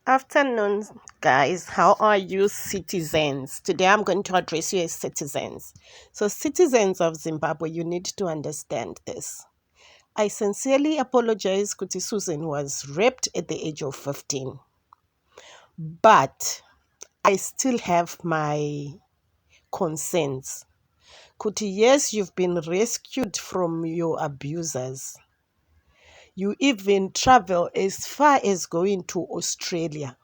Afternoon, guys. How are you, citizens? Today I'm going to address you as citizens. So, citizens of Zimbabwe, you need to understand this. I sincerely apologize Kuti Susan was raped at the age of 15. But I still have my concerns. Kuti, yes, you've been rescued from your abusers. You even travel as far as going to Australia.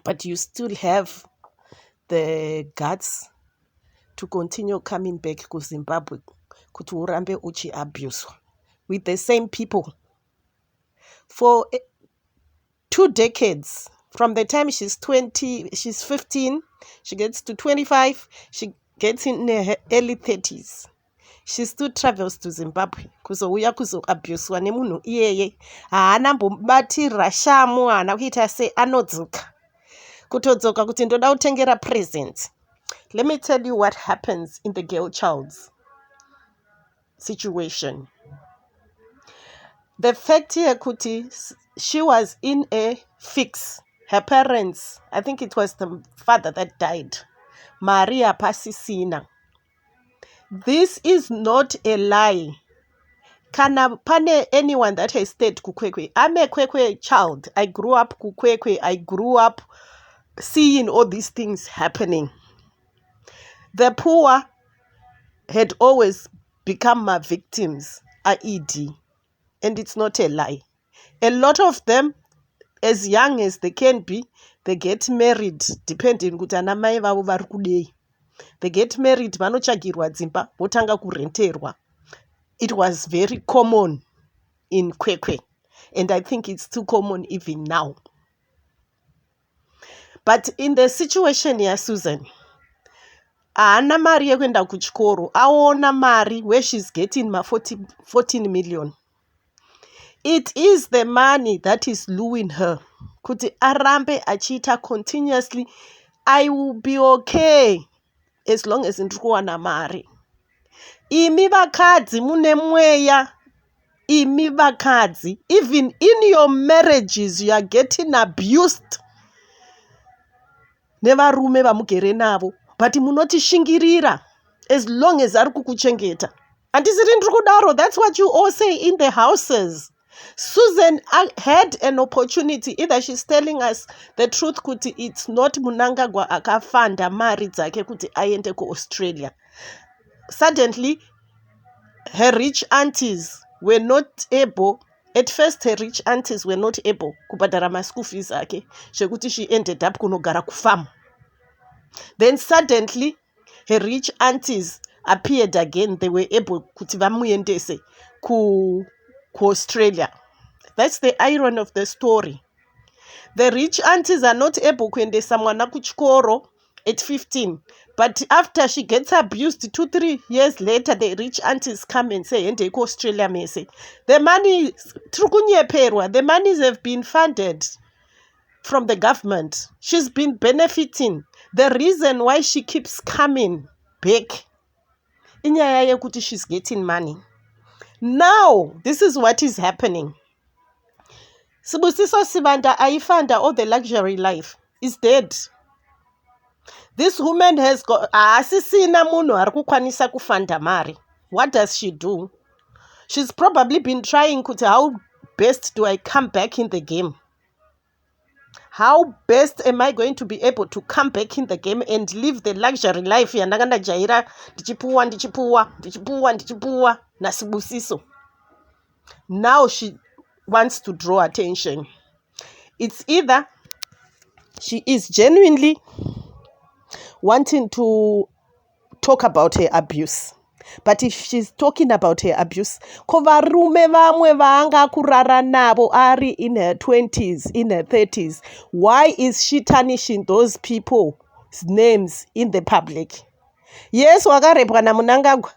But you still have the guts to continue coming back to Zimbabwe kuti urambe uchi-abuswa with the same people for 2 decades. From the time she's 15, she gets to 25, she gets in her early 30s. She still travels to Zimbabwe kuzouya kuzoabuswa nemunhu iyeye haana mbomubatira shamu, haana kuita se anodzoka kutodzoka kuti ndoda kutengera present. Let me tell you what happens in the girl child's situation. The fact here, Kuti, she was in a fix. Her parents, I think it was the father that died, Maria Pasisina. This is not a lie. Kana pane anyone that has stayed kukwekwe. I'm a kwekwe child. I grew up kukwekwe. I grew up seeing all these things happening. The poor had always become my victims, IED, and it's not a lie. A lot of them, as young as they can be, they get married, depending kuti ana mai vavo vari kudei. They get married, vanotsvagirwa dzimba, votanga kurenterwa. It was very common in Kwekwe, and I think it's too common even now. But in the situation here, Susan, haana mari yekuenda kuchikoro, aona mari where she's getting 14 million. It is the money that is luring her. Kuti arambe achiita continuously, I will be okay as long as ndiri kuwana mari. Imi vakadzi mune mweya. Imi vakadzi, even in your marriages you are getting abused nevarume vamugere navo, but munotishingirira as long as ari kukuchengeta. Handisiri ndiri kudaro, that's what you all say in the houses. Susan had an opportunity, either she's telling us the truth kuti it's not Munangagwa akafanda mari dzake kuti aende ku Australia. Suddenly her rich aunties were not able, at first her rich aunties were not able kubhadhara ma-school fees ake, zvekuti she ended up kunogara kufarm. Then suddenly her rich aunties appeared again, they were able kuti vamuendese ku Australia. That's the irony of the story. The rich aunties are not able kuendesa mwana kuchikoro at 15, but after she gets abused 2-3 years later, the rich aunties come and say ende ku Australia mese. The money the monies have been funded from the government. She's been benefiting. The reason why she keeps coming back inyaya yekuti she's getting money. Now, this is what is happening. Sibusiso Sibanda Aifanda, all the luxury life, is dead. This woman has got asisina munhu ari kukwanisa kufanda mari. What does she do? She's probably been trying kuti how best do I come back in the game? How best am I going to be able to come back in the game and live the luxury life yandakanda jaira ndichipuwa na Sibusiso? Now she wants to draw attention. It's either she is genuinely wanting to talk about her abuse. But if she's talking about her abuse, kovarume vamwe vaanga kurara navo ari in her 20s, in her 30s, why is she tarnishing those people's names in the public? Yes, wakarepwa naMunangagwa.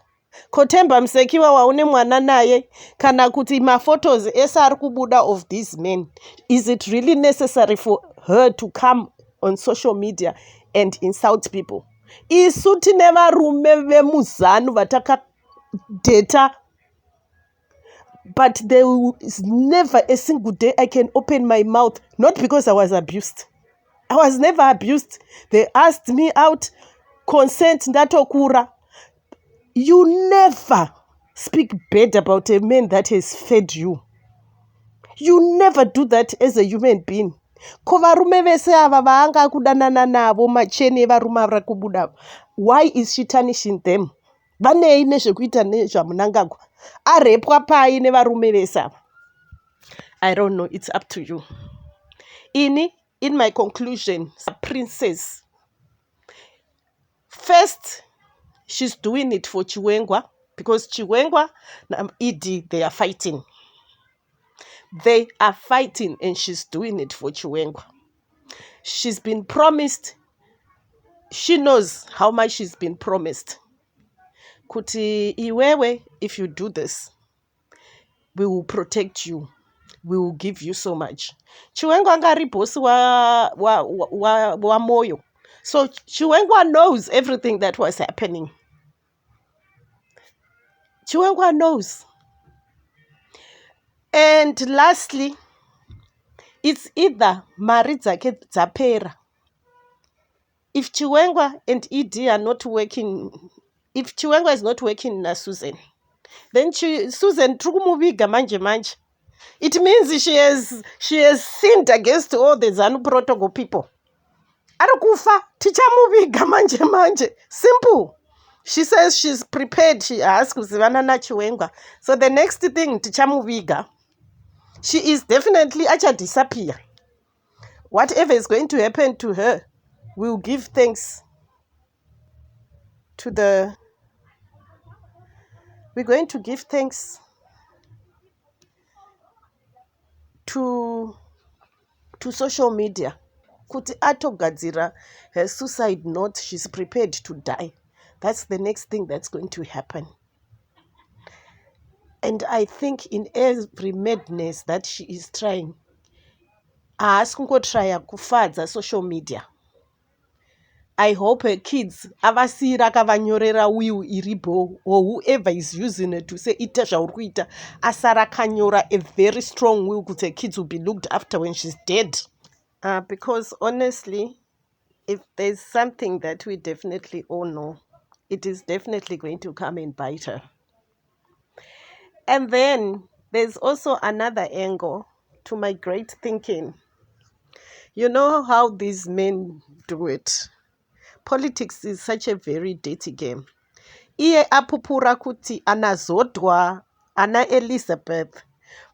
Kotemba Msekiwa waune mwana naye, kana kuti ma-photos esa ari kubuda of these men. Is it really necessary for her to come on social media and insult people? Isu tine varume vemuzanu vatakadheta But there is never a single day I can open my mouth, not because I was abused. I was never abused. They asked me out, consent ndatokura. You never speak bad about a man that has fed you. You never do that as a human being. Ko varume vese ava vaanga kudanana navo macheni evarume vari kubuda. Why is she tarnishing them? Vanei nezvekuita nezvamunangagwa? Arepwa pai nevarume vese ava? I don't know. It's up to you. In my conclusion, princess. First, she's doing it for Chiwengwa because Chiwengwa and ED, they are fighting. They are fighting and she's doing it for Chiwengwa. She's been promised. She knows how much she's been promised. Kuti iwewe, if you do this, we will protect you. We will give you so much. Chiwengwa ngari boss wa moyo. So Chiwengwa knows everything that was happening. Chiwengwa knows. And lastly, it's either mari dzake dzapera. If Chiwengwa and ED are not working, if Chiwengwa is not working na Susan, then Susan trukumuviga manje. It means she has sinned against all the ZANU protocol people. Arikufa tichamuviga manje. Simple. She says she's prepared. She asks kuzivana na Chiwengwa. So the next thing tichamuviga. She is definitely acha disappear. Whatever is going to happen to her, we'll give thanks to the... We're going to give thanks to social media. Kuti atogadzira her suicide note, she's prepared to die. That's the next thing that's going to happen. And I think in every madness that she is trying, askungotry kufadza social media. I hope her kids avasira kavanyorera will iribo, or whoever is using it to say ita zvaurikuita asara kanyora a very strong will kuti her kids will be looked after when she's dead. Because honestly, if there's something that we definitely all know, it is definitely going to come and bite her. And then there's also another angle to my great thinking. You know how these men do it. Politics is such a very dirty game. Iye apupura kuti ana Zodwa, ana Elizabeth,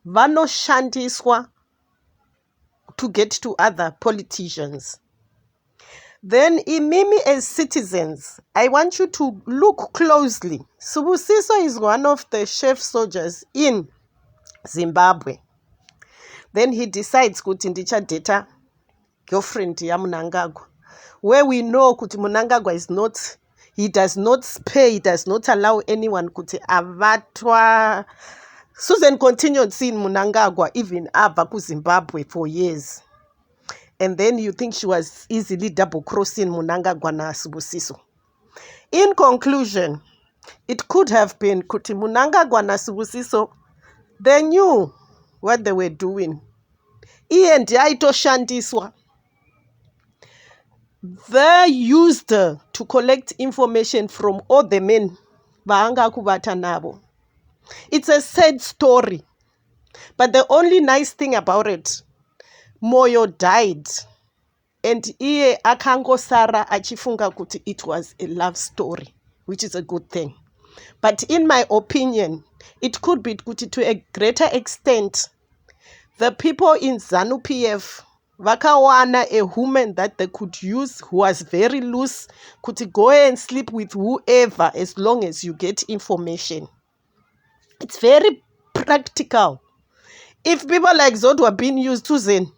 vanoshandiswa to get to other politicians. Then imimi as citizens, I want you to look closely. Sibusiso is one of the chef soldiers in Zimbabwe. Then he decides kuti ndicha data girlfriend ya Mnangagwa, where we know kuti Mnangagwa is not, he does not spare, he does not allow anyone kuti avatwa. Susan continued seeing Mnangagwa even ava ku Zimbabwe for years. And then you think she was easily double-crossing Mnangagwa na Sibusiso. In conclusion, it could have been kuti Mnangagwa na Sibusiso, they knew what they were doing. Iye ndiye aitoshandiswa. They used her to collect information from all the men vaanga kuvata navo. It's a sad story. But the only nice thing about it, Moyo died. And iye akangosara achifunga kuti it was a love story, which is a good thing. But in my opinion, it could be kuti to a greater extent, the people in ZANU PF vakawana a woman that they could use who was very loose, could go and sleep with whoever as long as you get information. It's very practical. If people like Zod were being used to Zen,